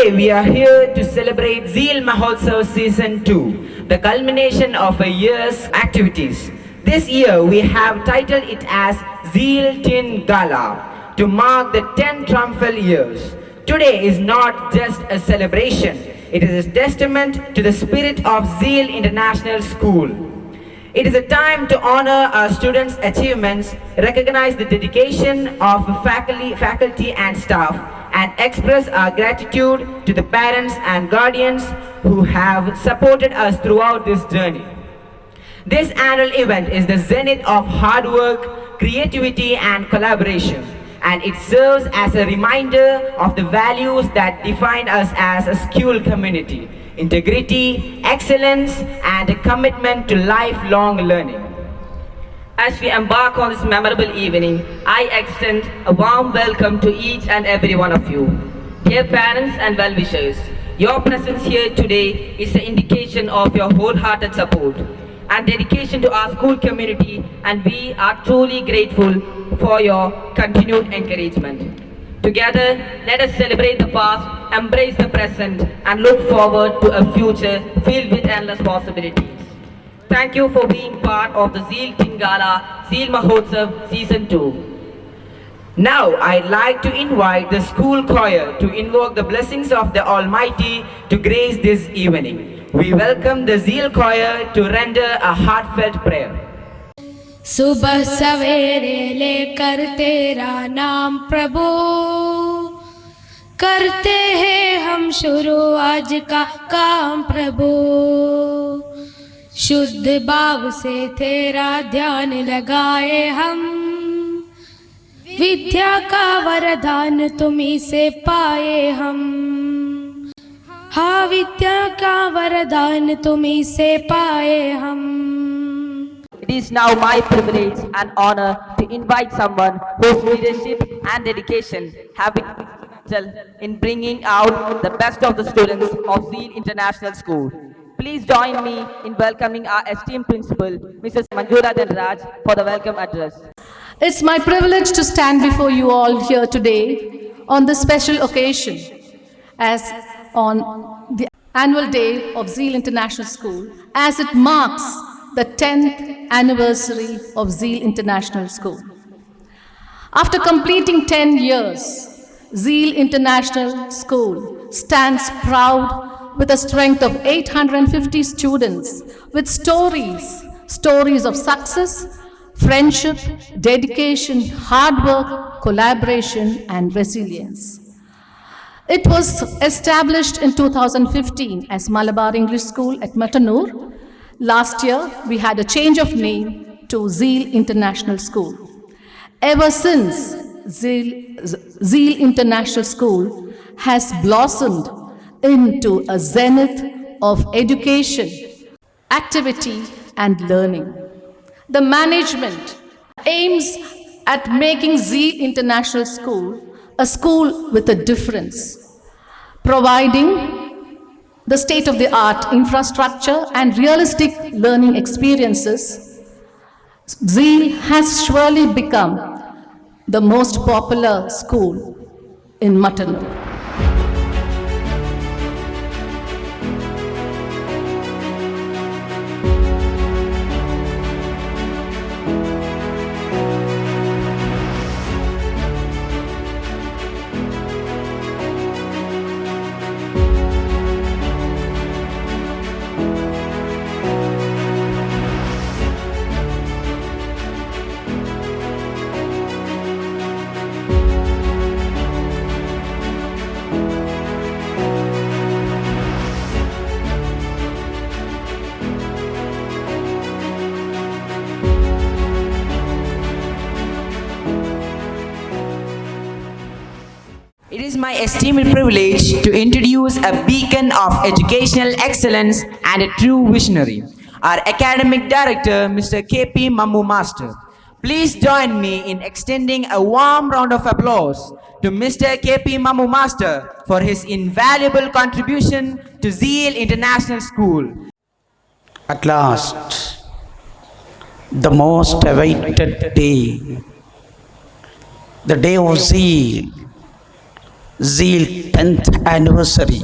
Today we are here to celebrate Zeal Mahotsav Season 2, the culmination of a year's activities. This year we have titled it as Zeal Tin Gala to mark the 10 triumphal years. Today is not just a celebration, it is a testament to the spirit of Zeal International School. It is a time to honor our students' achievements, recognize the dedication of faculty and staff, and express our gratitude to the parents and guardians who have supported us throughout this journey. This annual event is the zenith of hard work, creativity, and collaboration, and it serves as a reminder of the values that define us as a school community: integrity, excellence, and a commitment to lifelong learning. As we embark on this memorable evening, I extend a warm welcome to each and every one of you. Dear parents and well-wishers, your presence here today is an indication of your wholehearted support and dedication to our school community, and we are truly grateful for your continued encouragement. Together, let us celebrate the past, embrace the present, and look forward to a future filled with endless possibilities. Thank you for being part of the Zeal Tin Gala, Zeal Mahotsav Season 2. Now, I'd like to invite the school choir to invoke the blessings of the Almighty to grace this evening. We welcome the Zeal choir to render a heartfelt prayer. सुबह सवेरे लेकर तेरा नाम प्रभु, करते हैं हम शुरू आज का काम प्रभु। शुद्ध भाव से तेरा ध्यान लगाए हम, विद्या का वरदान तुम्हीं से पाए हम। हाँ, विद्या का वरदान तुम्हीं से पाए हम। It is now my privilege and honor to invite someone whose leadership and dedication have been instrumental in bringing out the best of the students of Zeal International School. Please join me in welcoming our esteemed principal, Mrs. Manjula Dhanraj, for the welcome address. It's my privilege to stand before you all here today on this special occasion, as on the annual day of Zeal International School, as it marks the 10th anniversary of Zeal International School. After completing 10 years, Zeal International School stands proud with a strength of 850 students with stories of success, friendship, dedication, hard work, collaboration, and resilience. It was established in 2015 as Malabar English School at Mattanur. Last year, we had a change of name to Zeal International School. Ever since, Zeal International School has blossomed into a zenith of education, activity, and learning. The management aims at making Zeal International School a school with a difference, providing the state-of-the-art infrastructure and realistic learning experiences. Zeal has surely become the most popular school in Mattanur. It is my esteemed privilege to introduce a beacon of educational excellence and a true visionary, our academic director, Mr. K.P. Mammu Master. Please join me in extending a warm round of applause to Mr. K.P. Mammu Master for his invaluable contribution to Zeal International School. At last, the most awaited day, the day of Zeal, Zeal 10th anniversary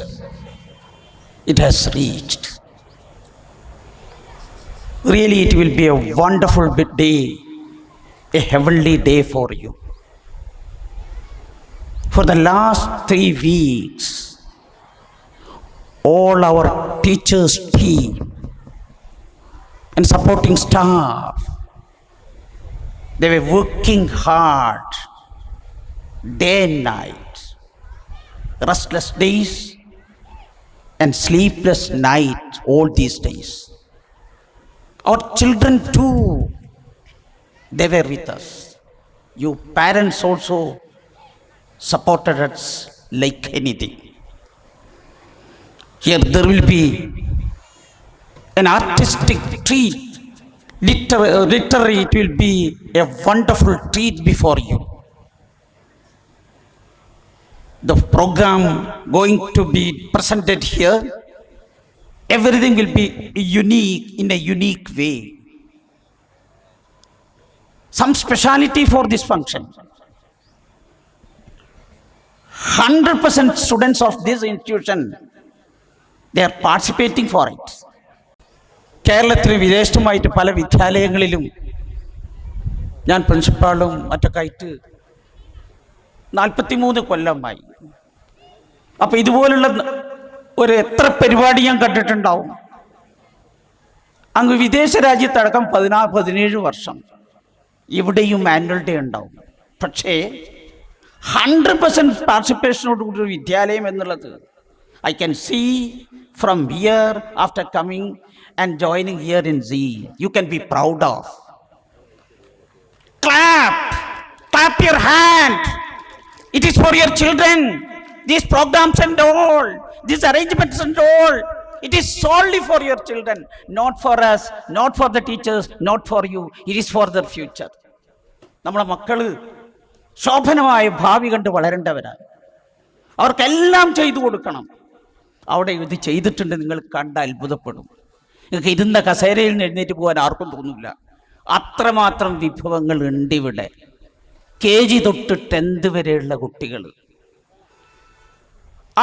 it has reached. Really, it will be a wonderful day, a heavenly day for you. For the last 3 weeks, all our teachers' team and supporting staff, they were working hard, day and night, restless days and sleepless nights all these days. Our children too, they were with us. You parents also supported us like anything. Here there will be an artistic treat. Literally, it will be a wonderful treat before you. The program going to be presented here, everything will be unique in a unique way. Some speciality for this function. 100% students of this institution, they are participating for it. കേരളത്തിൽ വിദേശത്തുമായിട്ട് പല വിദ്യാലയങ്ങളിലും ഞാൻ പ്രിൻസിപ്പാളും മറ്റൊക്കെ ആയിട്ട് 43 കൊല്ലമായി. അപ്പോൾ ഇതുപോലുള്ള ഒരു എത്ര പരിപാടി ഞാൻ കണ്ടിട്ടുണ്ടാവും. അങ്ങ് വിദേശ രാജ്യത്തടക്കം 17 വർഷം ഇവിടെയും ആനുവൽ ഡേ ഉണ്ടാവും. പക്ഷേ 100% പാർട്ടിസിപ്പേഷനോടുകൂടി വിദ്യാലയം എന്നുള്ളത് I can see from here after coming and joining here in Zeal. You can be proud of. Clap your hand. It is for your children. These programs and all, these arrangements and all, it is solely for your children, not for us, not for the teachers, not for you. It is for their future. നമ്മുടെ മക്കള് ശോഭനമായ ഭാവി കണ്ട് വളരേണ്ടവരാണ്. അവർക്കെല്ലാം ചെയ്തു കൊടുക്കണം. അവിടെ ഇത് ചെയ്തിട്ടുണ്ട് നിങ്ങൾ കണ്ട് അത്ഭുതപ്പെടും. നിങ്ങൾക്ക് ഇരുന്ന കസേരയിൽ നിന്ന് എഴുന്നേറ്റ് പോകാൻ ആർക്കും തോന്നില്ല. അത്രമാത്രം വിഭവങ്ങൾ ഉണ്ട് ഇവിടെ. KG തൊട്ട് 10th വരെയുള്ള കുട്ടികൾ,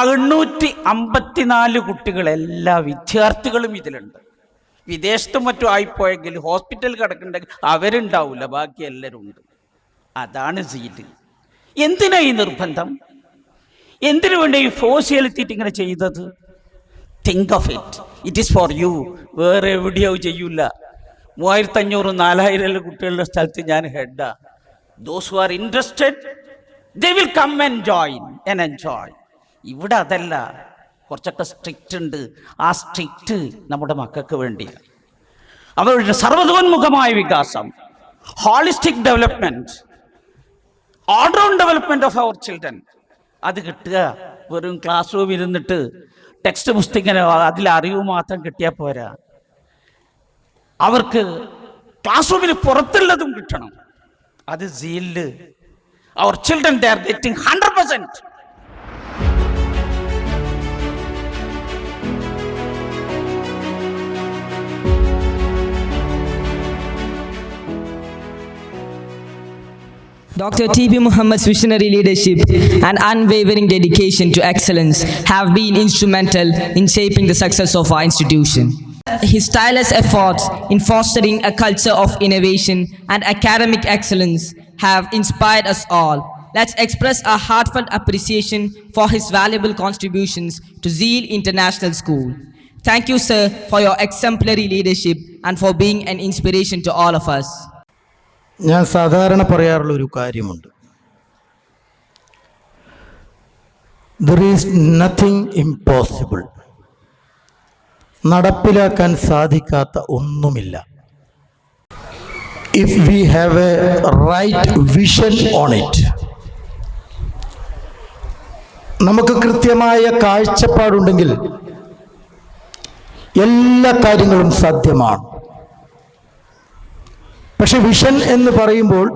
854 കുട്ടികൾ, എല്ലാ വിദ്യാർത്ഥികളും ഇതിലുണ്ട്. വിദേശത്തും മറ്റും ആയിപ്പോയെങ്കിൽ ഹോസ്പിറ്റലിൽ കിടക്കുന്നുണ്ടെങ്കിൽ അവരുണ്ടാവില്ല, ബാക്കി എല്ലാവരും ഉണ്ട്. അതാണ് സീറ്റ്. എന്തിനാ ഈ നിർബന്ധം? എന്തിനു വേണ്ടി ഈ ഫോഴ്സ് ചെലുത്തിയിട്ട് ഇങ്ങനെ ചെയ്തത്? Think of it. It is for you. വേറെ എവിടെയോ ചെയ്യൂല. 3500-4000 കുട്ടികളുടെ സ്ഥലത്ത് ഞാൻ ഹെഡാ. Those who are interested, they will come and join and enjoy. ഇവിടെ അതല്ല, കുറച്ചൊക്കെ സ്ട്രിക്റ്റ് ഉണ്ട്. ആ സ്ട്രിക്റ്റ് നമ്മുടെ മക്കൾക്ക് വേണ്ടിയാണ്. അവരുടെ സർവ്വതോന്മുഖമായ വികാസം, holistic development, all round development of our children, അത് കിട്ടുക വെറും ക്ലാസ് റൂമിൽ ഇരുന്നിട്ട് ടെക്സ്റ്റ് പുസ്തകം അതിൽ അറിവ് മാത്രം കിട്ടിയാൽ പോരാ. അവർക്ക് ക്ലാസ് റൂമിന് പുറത്തുള്ളതും കിട്ടണം. അത് സീലില് അവർ children they are getting 100%. Dr. T.B. Muhammad's visionary leadership and unwavering dedication to excellence have been instrumental in shaping the success of our institution. His tireless efforts in fostering a culture of innovation and academic excellence have inspired us all. Let's express our heartfelt appreciation for his valuable contributions to Zeal International School. Thank you, sir, for your exemplary leadership and for being an inspiration to all of us. ഞാൻ സാധാരണ പറയാറുള്ളൊരു കാര്യമുണ്ട്. There is nothing impossible. നടപ്പിലാക്കാൻ സാധിക്കാത്ത ഒന്നുമില്ല. If we have a right vision on it, നമുക്ക് കൃത്യമായ കാഴ്ചപ്പാടുണ്ടെങ്കിൽ എല്ലാ കാര്യങ്ങളും സാധ്യമാണ്. പക്ഷെ വിഷൻ എന്ന് പറയുമ്പോൾ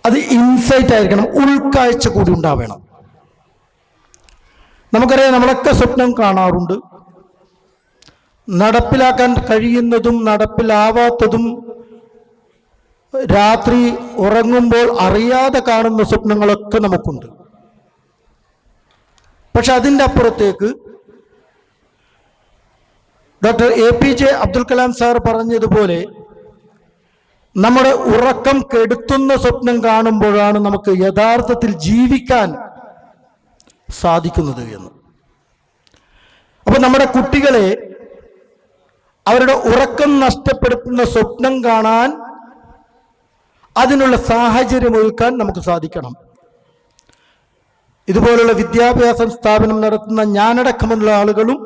അത് ഇൻസൈറ്റ് ആയിരിക്കണം, ഉൾക്കാഴ്ച കൂടി ഉണ്ടാവണം. നമുക്കറിയാം, നമ്മളൊക്കെ സ്വപ്നം കാണാറുണ്ട്. നടപ്പിലാക്കാൻ കഴിയുന്നതും നടപ്പിലാവാത്തതും രാത്രി ഉറങ്ങുമ്പോൾ അറിയാതെ കാണുന്ന സ്വപ്നങ്ങളൊക്കെ നമുക്കുണ്ട്. പക്ഷെ അതിൻ്റെ അപ്പുറത്തേക്ക് doctor APJ Abdul Kalam sir പറഞ്ഞതുപോലെ നമ്മുടെ ഉറക്കം കെടുത്തുന്ന സ്വപ്നം കാണുമ്പോഴാണ് നമുക്ക് യഥാർത്ഥത്തിൽ ജീവിക്കാൻ സാധിക്കുന്നത് എന്ന്. അപ്പൊ നമ്മുടെ കുട്ടികളെ അവരുടെ ഉറക്കം നഷ്ടപ്പെടുത്തുന്ന സ്വപ്നം കാണാൻ അതിനുള്ള സാഹചര്യം ഒരുക്കാൻ നമുക്ക് സാധിക്കണം. ഇതുപോലുള്ള വിദ്യാഭ്യാസ സ്ഥാപനം നടത്തുന്ന ഞാനടക്കമുള്ള ആളുകളും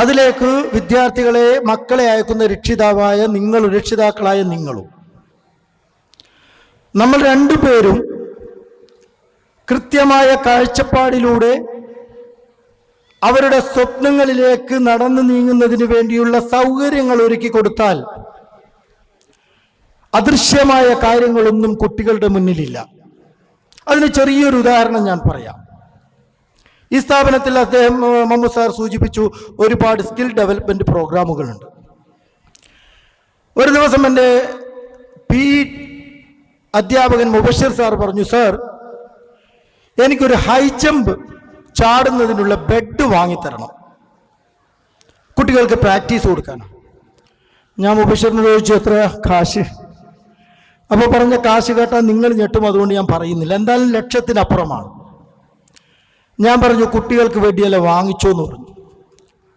അതിലേക്ക് വിദ്യാർത്ഥികളെ, മക്കളെ അയക്കുന്ന രക്ഷിതാക്കളായ നിങ്ങളും, നമ്മൾ രണ്ടുപേരും കൃത്യമായ കാഴ്ചപ്പാടിലൂടെ അവരുടെ സ്വപ്നങ്ങളിലേക്ക് നടന്നു നീങ്ങുന്നതിന് വേണ്ടിയുള്ള സൗകര്യങ്ങൾ ഒരുക്കി കൊടുത്താൽ അദൃശ്യമായ കാര്യങ്ങളൊന്നും കുട്ടികളുടെ മുന്നിലില്ല. അതിന് ചെറിയൊരു ഉദാഹരണം ഞാൻ പറയാം. ഈ സ്ഥാപനത്തിൽ അദ്ദേഹം മുഹമ്മദ് സാർ സൂചിപ്പിച്ചു, ഒരുപാട് സ്കിൽ ഡെവലപ്മെന്റ് പ്രോഗ്രാമുകളുണ്ട്. ഒരു ദിവസം എൻ്റെ അധ്യാപകൻ മുബഷിർ സാർ പറഞ്ഞു, സാർ എനിക്കൊരു ഹൈ ജമ്പ് ചാടുന്നതിനുള്ള ബെഡ് വാങ്ങിത്തരണം, കുട്ടികൾക്ക് പ്രാക്ടീസ് കൊടുക്കാനാണ്. ഞാൻ മുബഷിറിനോട് ചോദിച്ചു, എത്ര കാശ്? അപ്പോൾ പറഞ്ഞ കാശ് കേട്ടാൽ നിങ്ങൾ ഞെട്ടും, അതുകൊണ്ട് ഞാൻ പറയുന്നില്ല, എന്തായാലും ലക്ഷത്തിനപ്പുറമാണ്. ഞാൻ പറഞ്ഞു, കുട്ടികൾക്ക് വേണ്ടിയല്ല, വാങ്ങിച്ചോ എന്ന് പറഞ്ഞു.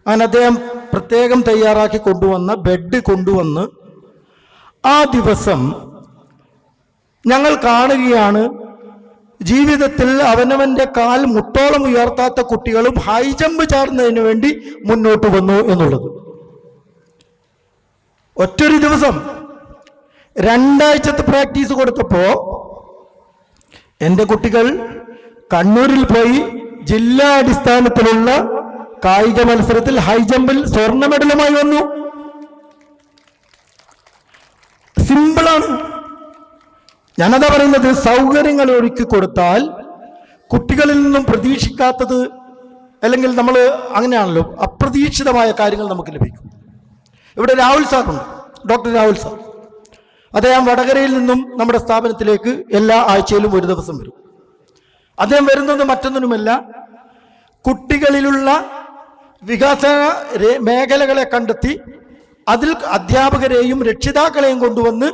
അങ്ങനെ അദ്ദേഹം പ്രത്യേകം തയ്യാറാക്കി കൊണ്ടുവന്ന ബെഡ് കൊണ്ടുവന്ന് ആ ദിവസം ഞങ്ങൾ കാണുകയാണ്, ജീവിതത്തിൽ അവനവൻ്റെ കാൽ മുട്ടോളം ഉയർത്താത്ത കുട്ടികളും ഹൈ ജമ്പ് ചാടുന്നതിന് വേണ്ടി മുന്നോട്ട് വന്നു എന്നുള്ളത്. ഒറ്റൊരു ദിവസം 2 ആഴ്ചത്തെ പ്രാക്ടീസ് കൊടുത്തപ്പോൾ എൻ്റെ കുട്ടികൾ കണ്ണൂരിൽ പോയി ജില്ലാ അടിസ്ഥാനത്തിലുള്ള കായിക മത്സരത്തിൽ ഹൈ ജമ്പിൽ സ്വർണ്ണ മെഡലുമായി വന്നു. സിമ്പിളാണ്. ഞാനതാ പറയുന്നത്, സൗകര്യങ്ങൾ ഒരുക്കി കൊടുത്താൽ കുട്ടികളിൽ നിന്നും പ്രതീക്ഷിക്കാത്തത്, അല്ലെങ്കിൽ നമ്മൾ അങ്ങനെയാണല്ലോ, അപ്രതീക്ഷിതമായ കാര്യങ്ങൾ നമുക്ക് ലഭിക്കും. ഇവിടെ രാഹുൽ സാറുണ്ട്, ഡോക്ടർ രാഹുൽ സാർ. അദ്ദേഹം വടകരയിൽ നിന്നും നമ്മുടെ സ്ഥാപനത്തിലേക്ക് എല്ലാ ആഴ്ചയിലും ഒരു ദിവസം വരും. അദ്ദേഹം വരുന്നത് മറ്റൊന്നിനുമല്ല, കുട്ടികളിലുള്ള വികസന മേഖലകളെ കണ്ടെത്തി അതിൽ അധ്യാപകരെയും രക്ഷിതാക്കളെയും കൊണ്ടുവന്ന്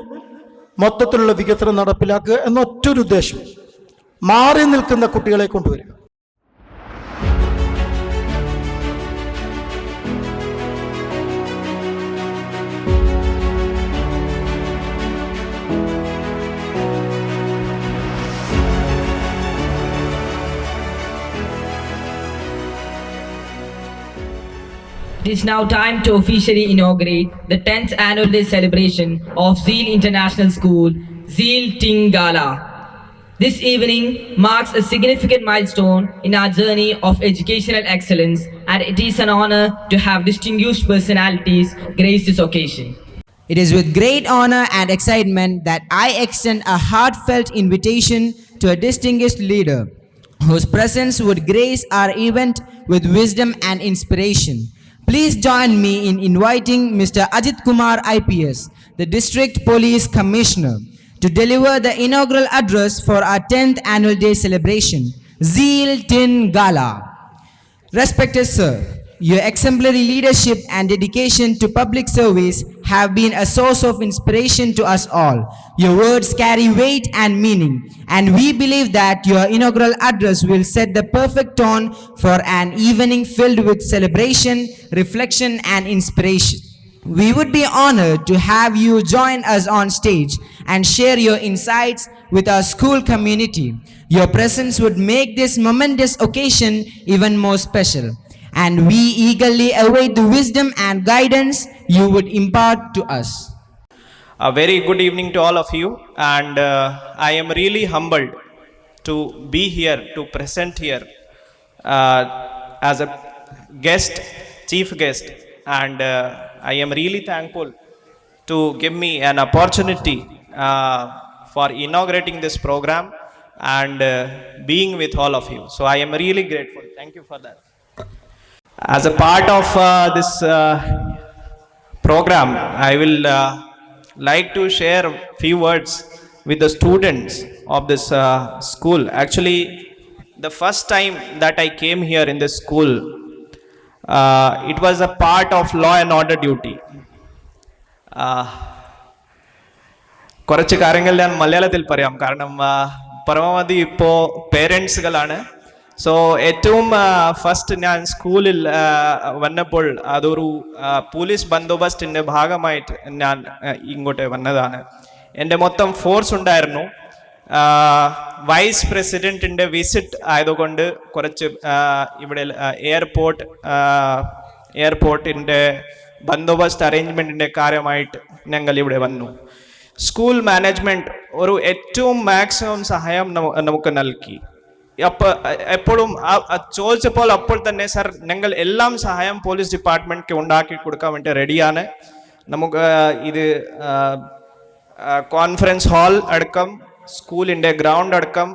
മൊത്തത്തിലുള്ള വികസനം നടപ്പിലാക്കുക എന്നൊറ്റൊരു ഉദ്ദേശം, മാറി നിൽക്കുന്ന കുട്ടികളെ കൊണ്ടുവരിക. It is now time to officially inaugurate the 10th annual day celebration of Zeal International School, Zeal Ting Gala. This evening marks a significant milestone in our journey of educational excellence, and it is an honor to have distinguished personalities grace this occasion. It is with great honor and excitement that I extend a heartfelt invitation to a distinguished leader whose presence would grace our event with wisdom and inspiration. Please join me in inviting Mr. Ajit Kumar IPS, the District Police Commissioner, to deliver the inaugural address for our 10th annual day celebration, Zeal Tin Gala. Respected Sir, your exemplary leadership and dedication to public service have been a source of inspiration to us all. Your words carry weight and meaning, and we believe that your inaugural address will set the perfect tone for an evening filled with celebration, reflection, and inspiration. We would be honored to have you join us on stage and share your insights with our school community. Your presence would make this momentous occasion even more special, and we eagerly await the wisdom and guidance you would impart to us. A very good evening to all of you, and I am really humbled to be here, to present here as a guest, chief guest, and I am really thankful to give me an opportunity for inaugurating this program and being with all of you. So I am really grateful. Thank you for that. As a part of this program, I will like to share few words with the students of this school. Actually, the first time that I came here in this school, it was a part of law and order duty. കുറച്ച് കാര്യങ്ങൾ ഞാൻ മലയാളത്തിൽ പറയാം, കാരണം പരമാവധി ഇപ്പോൾ പേരൻസുകളാണ്. So ഏറ്റവും first ഞാൻ സ്കൂളിൽ വന്നപ്പോൾ അതൊരു പോലീസ് ബന്ദോബസ്തിൻ്റെ ഭാഗമായിട്ട് ഞാൻ ഇങ്ങോട്ട് വന്നതാണ്. എൻ്റെ മൊത്തം ഫോഴ്സ് ഉണ്ടായിരുന്നു. വൈസ് പ്രസിഡന്റിൻ്റെ വിസിറ്റ് ആയതുകൊണ്ട് കുറച്ച് ഇവിടെ എയർപോർട്ടിൻ്റെ ബന്ദോബസ്ത് അറേഞ്ച്മെൻറ്റിൻ്റെ കാര്യമായിട്ട് ഞങ്ങൾ ഇവിടെ വന്നു. സ്കൂൾ മാനേജ്മെൻറ്റ് ഒരു ഏറ്റവും മാക്സിമം സഹായം നമുക്ക് നൽകി. എപ്പോഴും ചോദിച്ചപ്പോൾ അപ്പോൾ തന്നെ സർ ഞങ്ങൾ എല്ലാം സഹായം പോലീസ് ഡിപ്പാർട്ട്മെൻറ്റ്ക്ക് ഉണ്ടാക്കി കൊടുക്കാൻ വേണ്ടി റെഡിയാണ്. നമുക്ക് ഇത് കോൺഫറൻസ് ഹാൾ അടക്കം, സ്കൂളിൻ്റെ ഗ്രൗണ്ട് അടക്കം,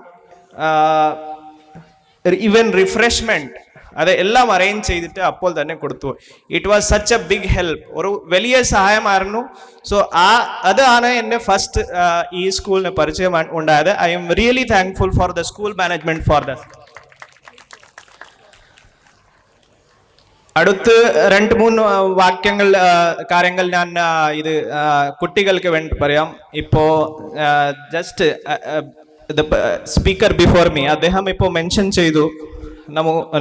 ഈവൻ റിഫ്രഷ്മെൻറ്റ് അത് എല്ലാം അറേഞ്ച് ചെയ്തിട്ട് അപ്പോൾ തന്നെ കൊടുത്തു. It was such a big help, ഒരു വലിയ സഹായമായിരുന്നു. സോ അതാണ് എൻ്റെ ഫസ്റ്റ് ഈ സ്കൂളിന് പരിചയം ഉണ്ടായത്. I am really thankful for the school management for the. അടുത്ത് 2-3 കാര്യങ്ങൾ ഞാൻ ഇത് കുട്ടികൾക്ക് വേണ്ടി പറയാം. ഇപ്പോൾ ജസ്റ്റ് സ്പീക്കർ ബിഫോർ മീ അദ്ദേഹം ഇപ്പോൾ മെൻഷൻ ചെയ്തു,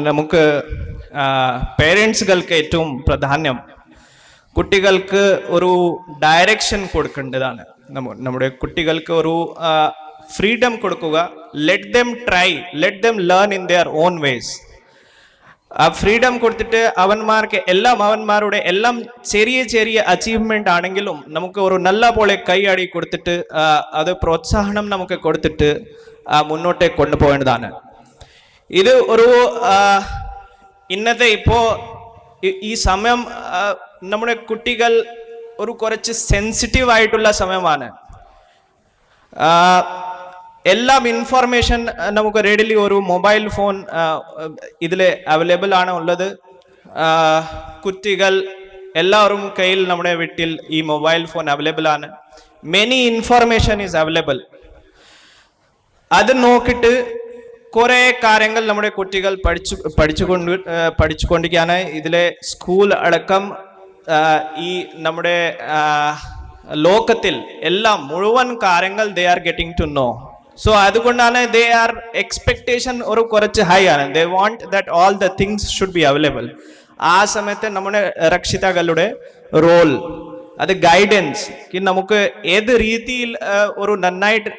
നമുക്ക് പേരൻസുകൾക്ക് ഏറ്റവും പ്രാധാന്യം കുട്ടികൾക്ക് ഒരു ഡയറക്ഷൻ കൊടുക്കേണ്ടതാണ്. നമ്മുടെ കുട്ടികൾക്ക് ഒരു ഫ്രീഡം കൊടുക്കുക. Let them try, let them learn in their own vase. ആ ഫ്രീഡം കൊടുത്തിട്ട് അവന്മാരുടെ എല്ലാം ചെറിയ ചെറിയ അച്ചീവ്മെന്റ് ആണെങ്കിലും നമുക്ക് ഒരു നല്ല പോലെ കൈയടി കൊടുത്തിട്ട് അത് പ്രോത്സാഹനം നമുക്ക് കൊടുത്തിട്ട് മുന്നോട്ടേക്ക് കൊണ്ടുപോകേണ്ടതാണ്. ഇത് ഒരു ഇന്നത്തെ ഇപ്പോൾ ഈ സമയം നമ്മുടെ കുട്ടികൾ ഒരു കുറച്ച് സെൻസിറ്റീവ് ആയിട്ടുള്ള സമയമാണ്. എല്ലാം ഇൻഫർമേഷൻ നമുക്ക് റെഡിലി ഒരു മൊബൈൽ ഫോൺ ഇതിൽ അവൈലബിൾ ആണ് ഉള്ളത്. കുട്ടികൾ എല്ലാവരും കയ്യിൽ നമ്മുടെ വീട്ടിൽ ഈ മൊബൈൽ ഫോൺ അവൈലബിൾ ആണ്. Many information is available. അത് നോക്കിയിട്ട് കുറേ കാര്യങ്ങൾ നമ്മുടെ കുട്ടികൾ പഠിച്ചുകൊണ്ടിരിക്കുകയാണ്. ഇതിലെ സ്കൂൾ അടക്കം ഈ നമ്മുടെ ലോകത്തിൽ എല്ലാം മുഴുവൻ കാര്യങ്ങൾ they are getting to know. So അതുകൊണ്ടാണ് ദേ ആർ എക്സ്പെക്ടേഷൻ ഒരു കുറച്ച് ഹൈ ആണ്. They want that all the things should be available. ആ സമയത്ത് നമ്മുടെ രക്ഷിതാക്കളുടെ റോൾ, അത് ഗൈഡൻസ്, നമുക്ക് ഏത് രീതിയിൽ ഒരു നന്നായിട്ട്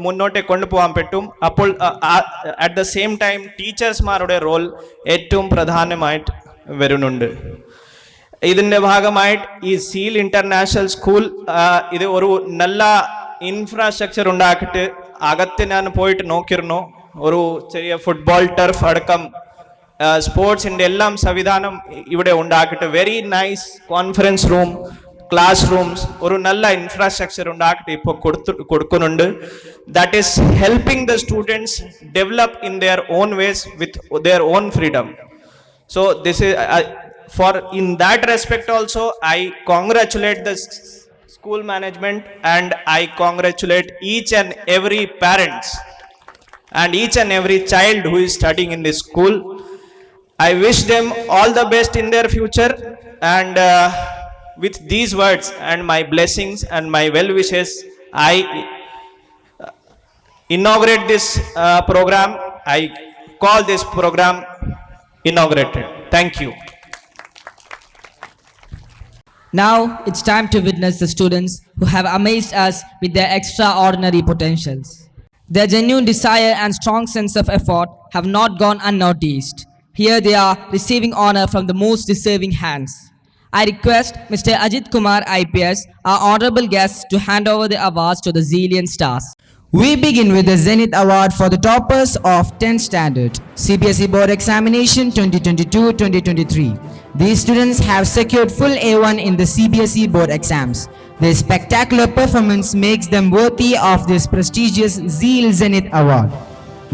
മുന്നോട്ട് കൊണ്ടുപോകാൻ പറ്റും. അപ്പോൾ അറ്റ് ദ സെയിം ടൈം ടീച്ചേഴ്സ്മാരുടെ റോൾ ഏറ്റവും പ്രധാനമായിട്ട് വരുന്നുണ്ട്. ഇതിൻ്റെ ഭാഗമായിട്ട് ഈ സീൽ ഇന്റർനാഷണൽ സ്കൂൾ ഇത് ഒരു നല്ല ഇൻഫ്രാസ്ട്രക്ചർ ഉണ്ടാക്കിയിട്ട് അകത്ത് ഞാൻ പോയിട്ട് നോക്കിയിരുന്നു. ഒരു ചെറിയ ഫുട്ബോൾ ടർഫ് അടക്കം സ്പോർട്സിൻ്റെ എല്ലാം സംവിധാനം ഇവിടെ ഉണ്ടാക്കിയിട്ട് very nice conference room, class rooms, ഒരു നല്ല ഇൻഫ്രാസ്ട്രക്ചർ ഉണ്ടാക്കിയിട്ട് ഇപ്പോൾ കൊടുക്കുന്നുണ്ട്. That is helping the students develop in their own vase with their own freedom. So this is for in that respect also I congratulate the school management and I congratulate each and every parents and each and every child who is studying in this school. I wish them all the best in their future, and with these words and my blessings and my well wishes I inaugurate this program. I call this program inaugurated. Thank you. Now it's time to witness the students who have amazed us with their extraordinary potentials. Their genuine desire and strong sense of effort have not gone unnoticed. Here they are receiving honor from the most deserving hands. I request Mr. Ajit Kumar IPS, our honorable guest, to hand over the awards to the Zealian stars. We begin with the Zenith Award for the toppers of 10th standard, CBSE Board Examination 2022-2023. These students have secured full A1 in the CBSE Board exams. Their spectacular performance makes them worthy of this prestigious Zeal Zenith Award,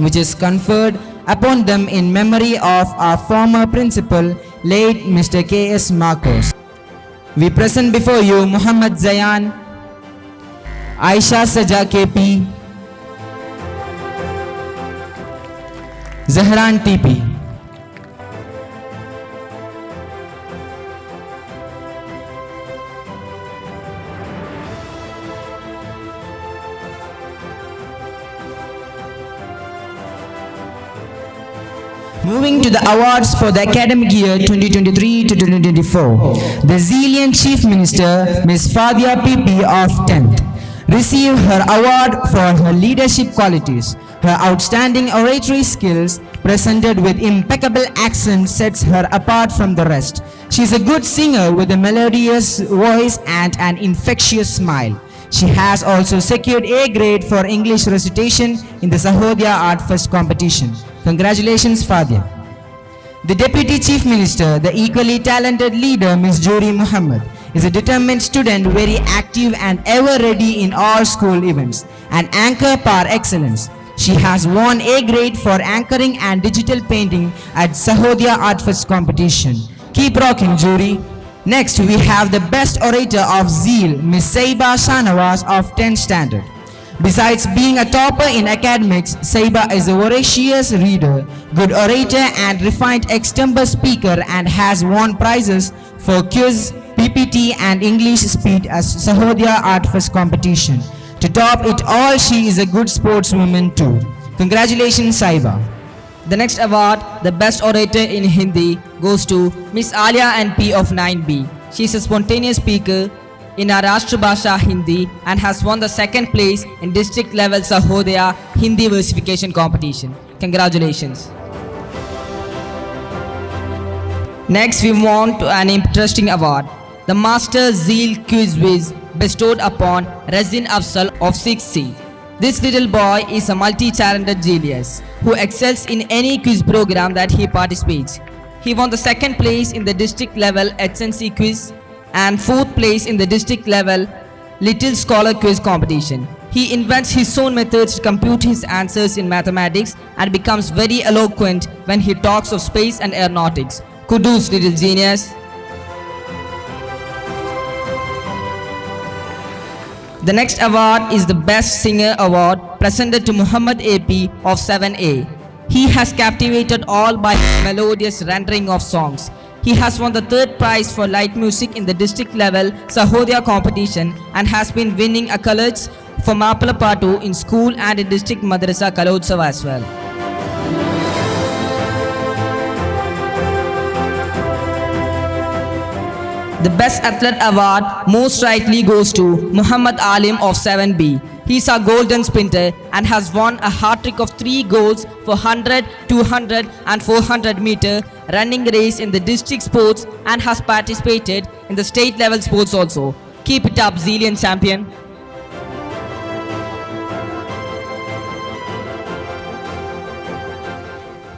which is conferred upon them in memory of our former principal, late Mr. K.S. Marcos. We present before you Muhammad Zayan, Aisha Saja KP, Zahran TP. Moving to the awards for the academic year 2023 to 2024, the Zealian Chief Minister, Ms. Fadia PP of 10th, received her award for her leadership qualities. Her outstanding oratory skills, presented with impeccable accent, sets her apart from the rest. She is a good singer with a melodious voice and an infectious smile. She has also secured A grade for English recitation in the Sahodaya Art Fest competition. Congratulations, Fadia. The Deputy Chief Minister, the equally talented leader, Ms. Juri Muhammad, is a determined student, very active and ever ready in all school events, an anchor par excellence. She has won A grade for anchoring and digital painting at Sahodaya Art Fest competition. Keep rocking, Juri. Next, we have the best orator of Zeal, Ms. Saiba Shanawaz of 10th standard. Besides being a topper in academics, Saiba is a voracious reader, good orator and refined extempore speaker, and has won prizes for quiz, PPT and English speed at Sahodaya Art Fest competition. To top it all, she is a good sportswoman too. Congratulations, Saiba. The next award, the best orator in Hindi, goes to Miss Alia NP of 9B. She is a spontaneous speaker in our Rashtra Bhasha Hindi and has won the second place in district level Sahodaya Hindi versification competition. Congratulations. Next, we move on to an interesting award, the Master Zeal Quiz Whiz, bestowed upon Razin Afzal of 6C. This little boy is a multi-talented genius who excels in any quiz program that he participates. He won the second place in the district level HNC quiz and fourth place in the district level Little Scholar quiz competition. He invents his own methods to compute his answers in mathematics and becomes very eloquent when he talks of space and aeronautics. Kudos, little genius. The next award is the Best Singer Award, presented to Muhammad AP of 7A. He has captivated all by his melodious rendering of songs. He has won the third prize for light music in the district level Sahodaya competition and has been winning accolades for Mapalapatu in school and in district Madrasa Kalotsav as well. The Best Athlete Award most rightly goes to Muhammad Alim of 7B. He is a golden sprinter and has won a hat-trick of 3 goals for 100, 200 and 400 meter running race in the district sports and has participated in the state level sports also. Keep it up, Zealian champion.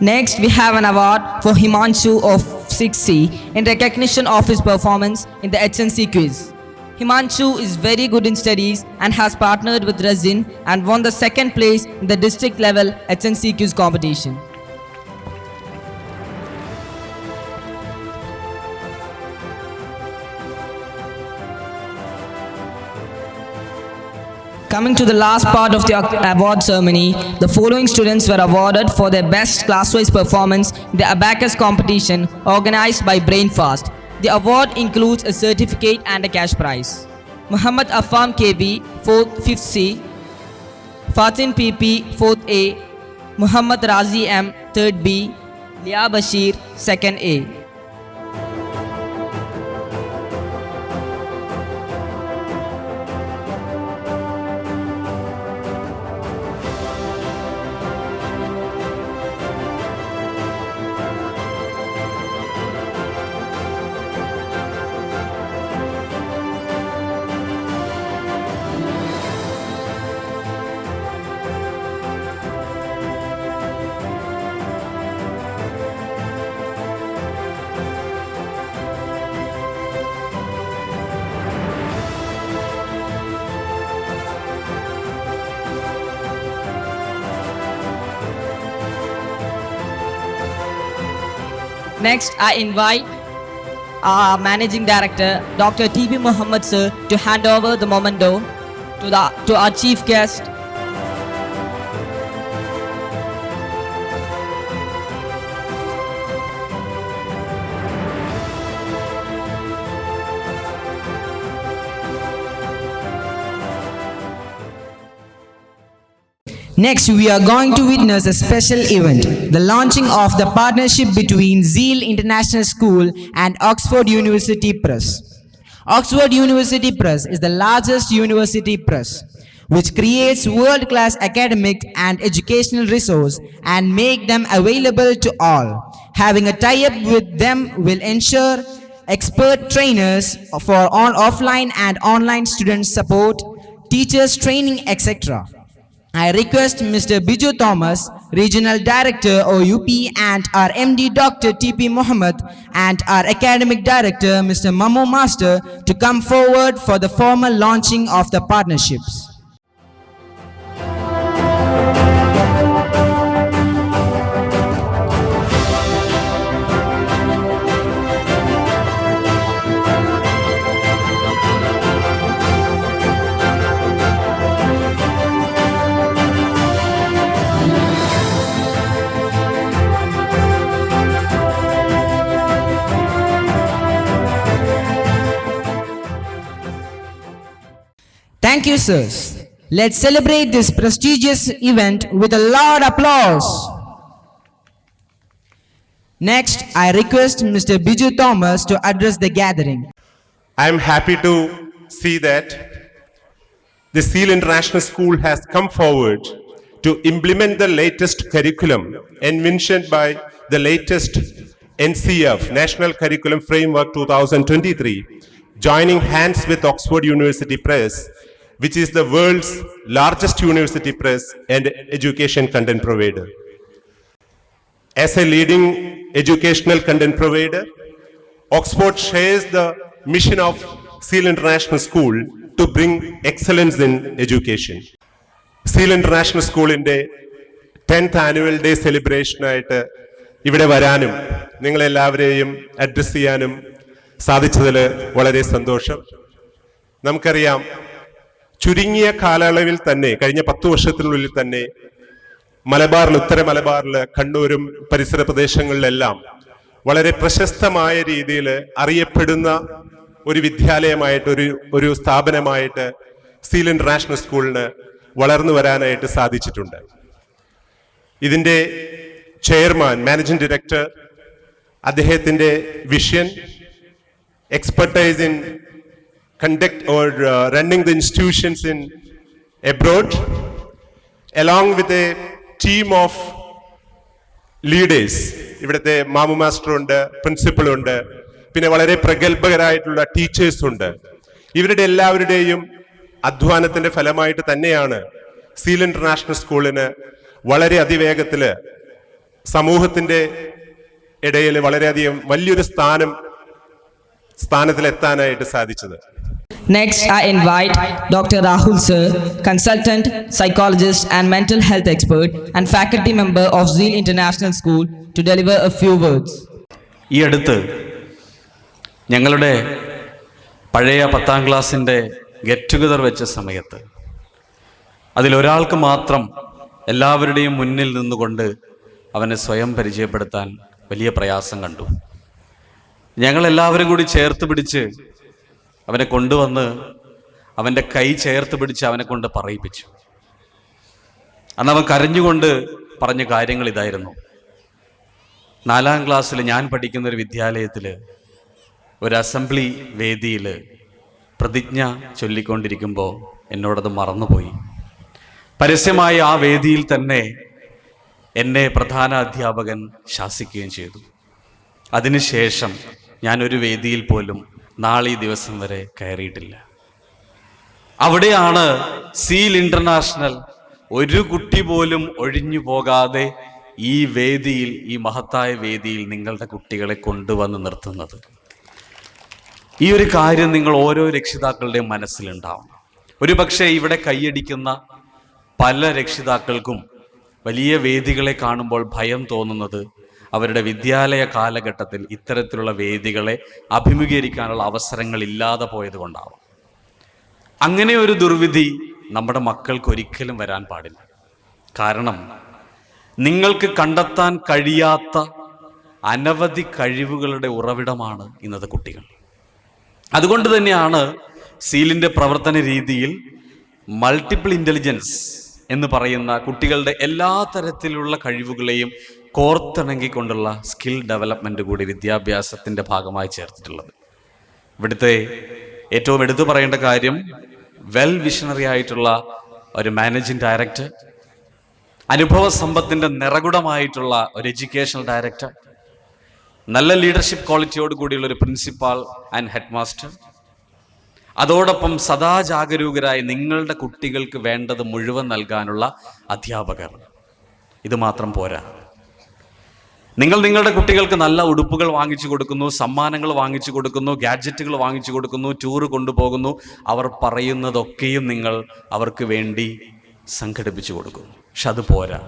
Next, we have an award for Himanshu of 6C in recognition of his performance in the HNC quiz. Himanshu is very good in studies and has partnered with Razin and won the second place in the district level HNC quiz competition. Coming to the last part of the award ceremony, the following students were awarded for their best class-wise performance in the Abacus competition organized by Brainfast. The award includes a certificate and a cash prize. Muhammad Affam KB, 5th C, Fatin PP, 4th A, Muhammad Razi M, 3rd B, Lia Bashir, 2nd A. Next, I invite our Managing Director, Dr. T.B. Muhammad Sir, to hand over the memento to our Chief Guest. Next, we are going to witness a special event, the launching of the partnership between Zeal International School and Oxford University Press. Oxford University Press is the largest university press, which creates world-class academic and educational resources and make them available to all. Having a tie-up with them will ensure expert trainers for all offline and online student support, teachers training, etc. I request Mr. Biju Thomas, Regional Director OUP, and our MD Dr. TP Mohammed, and our Academic Director Mr. Mamu Master to come forward for the formal launching of the partnerships. Thank you, sirs. Let's celebrate this prestigious event with a loud applause. Next, I request Mr. Biju Thomas to address the gathering. I am happy to see that the Zeal International School has come forward to implement the latest curriculum envisioned by the latest NCF, National Curriculum Framework 2023, joining hands with Oxford University Press, which is the world's largest university press and education content provider. As a leading educational content provider, Oxford shares the mission of Zeal International School to bring excellence in education. Zeal International School's 10th Annual Day celebration ആയിട്ട് ഇവിടെ വരാനും നിങ്ങളെല്ലാവരെയും address ചെയ്യാനും സാധിച്ചതിൽ വളരെ സന്തോഷം. നമുക്കറിയാം, ചുരുങ്ങിയ കാലയളവിൽ തന്നെ കഴിഞ്ഞ 10 വർഷത്തിനുള്ളിൽ തന്നെ മലബാറിൽ, ഉത്തര മലബാറിൽ, കണ്ണൂരും പരിസര പ്രദേശങ്ങളിലെല്ലാം വളരെ പ്രശസ്തമായ രീതിയിൽ അറിയപ്പെടുന്ന ഒരു വിദ്യാലയമായിട്ട്, ഒരു സ്ഥാപനമായിട്ട് സീൽ ഇന്റർനാഷണൽ സ്കൂളിന് വളർന്നു വരാനായിട്ട് സാധിച്ചിട്ടുണ്ട്. ഇതിൻ്റെ ചെയർമാൻ, മാനേജിംഗ് ഡയറക്ടർ, അദ്ദേഹത്തിൻ്റെ vision, expertise in conduct or running the institutions in abroad, along with a team of leaders. ഇവിടുത്തെ മാമു മാസ്റ്റർ ഉണ്ട്, പ്രിൻസിപ്പൽ ഉണ്ട്, പിന്നെ വളരെ പ്രഗത്ഭരായിട്ടുള്ള ടീച്ചേഴ്സ് ഉണ്ട്. ഇവരുടെ എല്ലാവരുടെയും അധ്വാനത്തിന്റെ ഫലമായിട്ട് തന്നെയാണ് സീൽ ഇന്റർനാഷണൽ സ്കൂളിന് വളരെ അതിവേഗത്തിൽ സമൂഹത്തിന്റെ ഇടയിൽ വളരെയധികം വലിയൊരു സ്ഥാനത്തിലെത്താനായിട്ട് സാധിച്ചത്. Next, I invite Dr. Rahul Sir, consultant, psychologist and mental health expert and faculty member of Zeal International School to deliver a few words. ഈ അടുത്ത് ഞങ്ങളുടെ പഴയ 10ാം ക്ലാസ്സിൻ്റെ ഗെറ്റ് ടുഗദർ വെച്ച സമയത്ത് അതിലൊരാൾക്ക് മാത്രം എല്ലാവരുടെയും മുന്നിൽ നിന്നുകൊണ്ട് അവനെ സ്വയം പരിചയപ്പെടുത്താൻ വലിയ പ്രയാസം കണ്ടു. ഞങ്ങളെല്ലാവരും കൂടി ചേർത്ത് പിടിച്ച് അവനെ കൊണ്ടുവന്ന് അവൻ്റെ കൈ ചേർത്ത് പിടിച്ച് അവനെ കൊണ്ട് പറയിപ്പിച്ചു. അന്നവൻ കരഞ്ഞുകൊണ്ട് പറഞ്ഞ കാര്യങ്ങൾ ഇതായിരുന്നു: 4ാം ക്ലാസ്സിൽ ഞാൻ പഠിക്കുന്നൊരു വിദ്യാലയത്തിൽ ഒരു അസംബ്ലി വേദിയിൽ പ്രതിജ്ഞ ചൊല്ലിക്കൊണ്ടിരിക്കുമ്പോൾ എന്നോടത് മറന്നുപോയി. പരസ്യമായി ആ വേദിയിൽ തന്നെ എന്നെ പ്രധാന അധ്യാപകൻ ശാസിക്കുകയും ചെയ്തു. അതിനുശേഷം ഞാനൊരു വേദിയിൽ പോലും നാളെ ഈ ദിവസം വരെ കയറിയിട്ടില്ല. അവിടെയാണ് സീൽ ഇന്റർനാഷണൽ ഒരു കുട്ടി പോലും ഒഴിഞ്ഞു പോകാതെ ഈ വേദിയിൽ, ഈ മഹത്തായ വേദിയിൽ നിങ്ങളുടെ കുട്ടികളെ കൊണ്ടുവന്ന് നിർത്തുന്നത്. ഈ ഒരു കാര്യം നിങ്ങൾ ഓരോ രക്ഷിതാക്കളുടെയും മനസ്സിലുണ്ടാവണം. ഒരു പക്ഷേ ഇവിടെ കൈയടിക്കുന്ന പല രക്ഷിതാക്കൾക്കും വലിയ വേദികളെ കാണുമ്പോൾ ഭയം തോന്നുന്നത് അവരുടെ വിദ്യാലയ കാലഘട്ടത്തിൽ ഇത്തരത്തിലുള്ള വേദികളെ അഭിമുഖീകരിക്കാനുള്ള അവസരങ്ങൾ ഇല്ലാതെ പോയത് കൊണ്ടാവും. അങ്ങനെ ഒരു ദുർവിധി നമ്മുടെ മക്കൾക്ക് ഒരിക്കലും വരാൻ പാടില്ല. കാരണം നിങ്ങൾക്ക് കണ്ടെത്താൻ കഴിയാത്ത അനവധി കഴിവുകളുടെ ഉറവിടമാണ് ഇന്നത്തെ കുട്ടികൾ. അതുകൊണ്ട് തന്നെയാണ് സീലിൻ്റെ പ്രവർത്തന രീതിയിൽ മൾട്ടിപ്പിൾ ഇൻ്റലിജൻസ് എന്ന് പറയുന്ന കുട്ടികളുടെ എല്ലാ തരത്തിലുള്ള കഴിവുകളെയും കോർത്തിണങ്ങിക്കൊണ്ടുള്ള സ്കിൽ ഡെവലപ്മെൻറ്റ് കൂടി വിദ്യാഭ്യാസത്തിൻ്റെ ഭാഗമായി ചേർത്തിട്ടുള്ളത്. ഇവിടുത്തെ ഏറ്റവും എടുത്തു പറയേണ്ട കാര്യം വെൽ വിഷണറി ആയിട്ടുള്ള ഒരു മാനേജിംഗ് ഡയറക്ടർ, അനുഭവ സമ്പത്തിൻ്റെ നിറകുടമായിട്ടുള്ള ഒരു എഡ്യൂക്കേഷണൽ ഡയറക്ടർ, നല്ല ലീഡർഷിപ്പ് ക്വാളിറ്റിയോട് കൂടിയുള്ള ഒരു പ്രിൻസിപ്പാൾ ആൻഡ് ഹെഡ് മാസ്റ്റർ, അതോടൊപ്പം സദാ ജാഗരൂകരായി നിങ്ങളുടെ കുട്ടികൾക്ക് വേണ്ടത് മുഴുവൻ നൽകാനുള്ള അധ്യാപകർ. ഇത് മാത്രം പോരാ. നിങ്ങൾ നിങ്ങളുടെ കുട്ടികൾക്ക് നല്ല ഉടുപ്പുകൾ വാങ്ങിച്ചു കൊടുക്കുന്നു, സമ്മാനങ്ങൾ വാങ്ങിച്ചു കൊടുക്കുന്നു, ഗാഡ്ജറ്റുകൾ വാങ്ങിച്ചു കൊടുക്കുന്നു, ടൂറ് കൊണ്ടുപോകുന്നു. അവർ പറയുന്നതൊക്കെയും നിങ്ങൾ അവർക്ക് വേണ്ടി സംഘടിപ്പിച്ചു കൊടുക്കുന്നു. പക്ഷെ അത് പോരാ.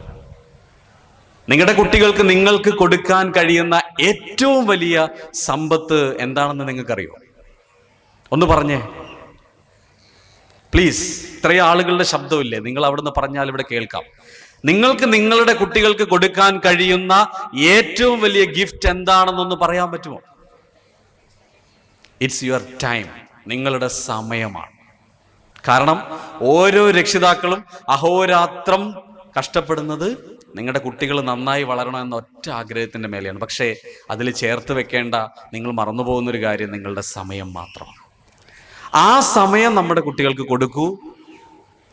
നിങ്ങളുടെ കുട്ടികൾക്ക് നിങ്ങൾക്ക് കൊടുക്കാൻ കഴിയുന്ന ഏറ്റവും വലിയ സമ്പത്ത് എന്താണെന്ന് നിങ്ങൾക്കറിയോ? ഒന്ന് പറഞ്ഞേ പ്ലീസ്. ഇത്രയും ആളുകളുടെ ശബ്ദമില്ലേ, നിങ്ങൾ അവിടുന്ന് പറഞ്ഞാൽ ഇവിടെ കേൾക്കാം. നിങ്ങൾക്ക് നിങ്ങളുടെ കുട്ടികൾക്ക് കൊടുക്കാൻ കഴിയുന്ന ഏറ്റവും വലിയ ഗിഫ്റ്റ് എന്താണെന്നൊന്ന് പറയാൻ പറ്റുമോ? ഇറ്റ്സ് യുവർ ടൈം, നിങ്ങളുടെ സമയമാണ്. കാരണം ഓരോ രക്ഷിതാക്കളും അഹോരാത്രം കഷ്ടപ്പെടുന്നത് നിങ്ങളുടെ കുട്ടികൾ നന്നായി വളരണമെന്ന ഒറ്റ ആഗ്രഹത്തിൻ്റെ മേലെയാണ്. പക്ഷേ അതിൽ ചേർത്ത് വെക്കേണ്ട, നിങ്ങൾ മറന്നുപോകുന്നൊരു കാര്യം നിങ്ങളുടെ സമയം മാത്രമാണ്. ആ സമയം നമ്മുടെ കുട്ടികൾക്ക് കൊടുക്കൂ.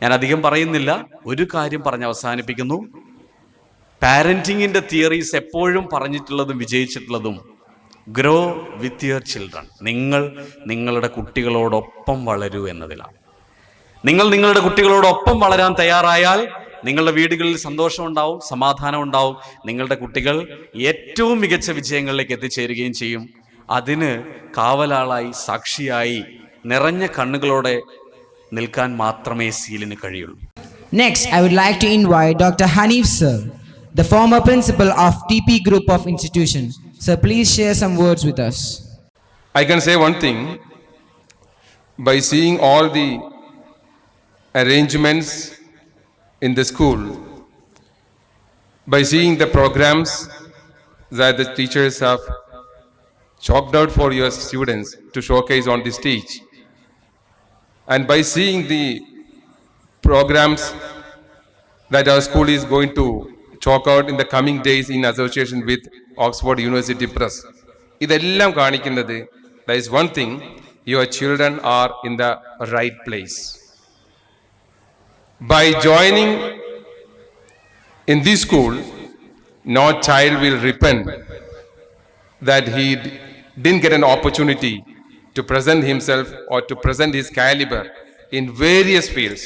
ഞാൻ അധികം പറയുന്നില്ല, ഒരു കാര്യം പറഞ്ഞ് അവസാനിപ്പിക്കുന്നു. പാരന്റിങ്ങിൻ്റെ തിയറീസ് എപ്പോഴും പറഞ്ഞിട്ടുള്ളതും വിജയിച്ചിട്ടുള്ളതും ഗ്രോ വിത്ത് യുവർ ചിൽഡ്രൻ. നിങ്ങൾ നിങ്ങളുടെ കുട്ടികളോടൊപ്പം വളരൂ എന്നതിലാണ്. നിങ്ങൾ നിങ്ങളുടെ കുട്ടികളോടൊപ്പം വളരാൻ തയ്യാറായാൽ നിങ്ങളുടെ വീടുകളിൽ സന്തോഷം ഉണ്ടാവും, സമാധാനം ഉണ്ടാവും. നിങ്ങളുടെ കുട്ടികൾ ഏറ്റവും മികച്ച വിജയങ്ങളിലേക്ക് എത്തിച്ചേരുകയും ചെയ്യും. അതിന് കാവലാളായി, സാക്ഷിയായി, നിറഞ്ഞ കണ്ണുകളോടെ നിൽക്കാൻ മാത്രമേ സീലിന് കഴിയുള്ളൂ. Next, I would like to invite Dr. Hanif sir, the former principal of TP Group of Institution. Sir, please share some words with us. I can say one thing. By seeing all the arrangements in the school, by seeing the programs that the teachers have chalked out for your students to showcase on the stage, and by seeing the programs that our school is going to chalk out in the coming days in association with Oxford University Press, idellam kanikkunnathu, there is one thing: your children are in the right place. By joining in this school, no child will repent that he didn't get an opportunity to present himself or to present his caliber in various fields.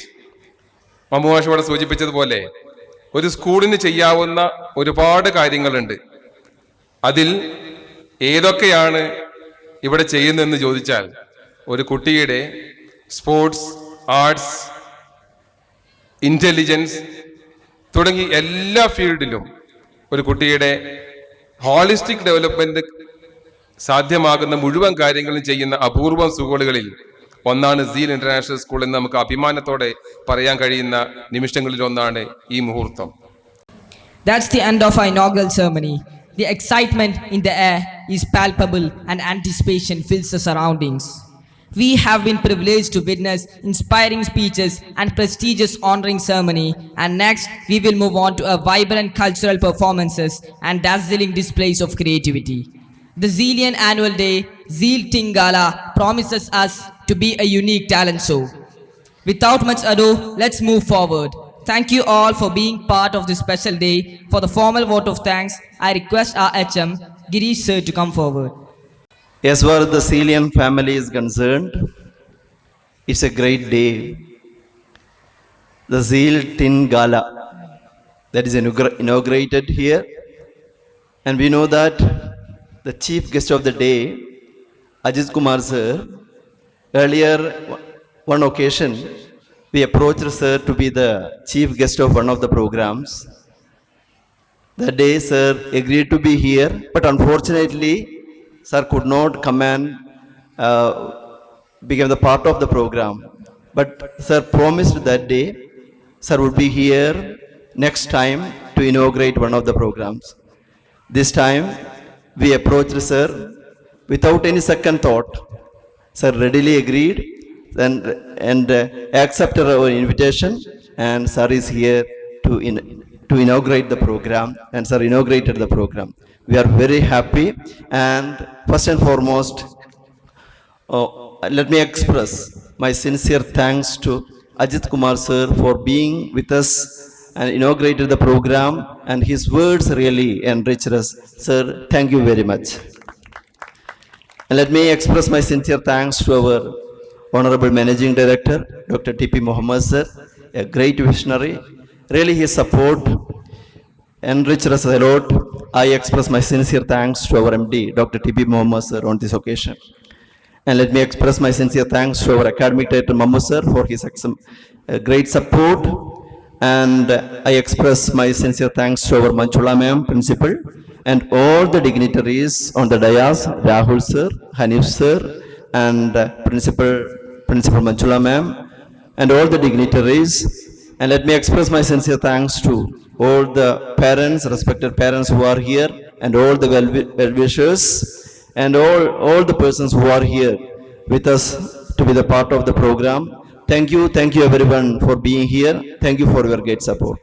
മമ്മുവാഷോടെ സൂചിപ്പിച്ചതുപോലെ ഒരു സ്കൂളിന് ചെയ്യാവുന്ന ഒരുപാട് കാര്യങ്ങളുണ്ട്. അതിൽ ഏതൊക്കെയാണ് ഇവിടെ ചെയ്യുന്നതെന്ന് ചോദിച്ചാൽ, ഒരു കുട്ടിയുടെ സ്പോർട്സ്, ആർട്സ്, ഇന്റലിജൻസ് തുടങ്ങി എല്ലാ ഫീൽഡിലും ഒരു കുട്ടിയുടെ ഹോളിസ്റ്റിക് ഡെവലപ്മെന്റ് സാധ്യമാകുന്ന മുഴുവൻ കാര്യങ്ങളും ചെയ്യുന്ന അപൂർവം സ്കൂളുകളിൽ ഒന്നാണ് സീൽ ഇന്റർനാഷണൽ സ്കൂൾ എന്ന് നമുക്ക് അഭിമാനത്തോടെ പറയാൻ കഴിയുന്ന നിമിഷങ്ങളിൽ ഒന്നാണ് ഈ മുഹൂർത്തം. That's the end of our inaugural ceremony. The excitement in the air is palpable and anticipation fills the surroundings. We have been privileged to witness inspiring speeches and prestigious honoring ceremony, and next we will move on to a vibrant cultural performances and dazzling displays of creativity. The Zealian Annual Day Zeal Ting Gala promises us to be a unique talent show. Without much ado, let's move forward. Thank you all for being part of this special day. For the formal vote of thanks, I request our HM, Girish sir, to come forward. As far as the Zealian family is concerned, it's a great day. The Zeal Tin Gala that is inaugurated here, and we know that the chief guest of the day, Ajit Kumar sir, earlier one occasion we approached sir to be the chief guest of one of the programs. That day sir agreed to be here, but unfortunately sir could not come and become the part of the program. But sir promised that day sir would be here next time to inaugurate one of the programs. This time we approached sir without any second thought. Sir readily agreed and accepted our invitation and sir is here to inaugurate the program, and sir inaugurated the program. We are very happy, and first and foremost, let me express my sincere thanks to Ajit Kumar sir for being with us and inaugurated the program, and his words really enriched us. Sir, thank you very much. And let me express my sincere thanks to our Honorable Managing Director, Dr. T.P. Mohammed sir, a great visionary. Really, his support enriched us a lot. I express my sincere thanks to our MD, Dr. T.P. Mohammed sir, on this occasion. And let me express my sincere thanks to our academic director, Mammu sir, for his great support. And I express my sincere thanks to our Manchula ma'am, principal, and all the dignitaries on the dais, Rahul sir, Hanif sir, and Principal Manchula ma'am, and all the dignitaries. And let me express my sincere thanks to all the parents, respected parents who are here, and all the well-wishers, and all the persons who are here with us to be the part of the program. Thank you everyone for being here. Thank you for your great support.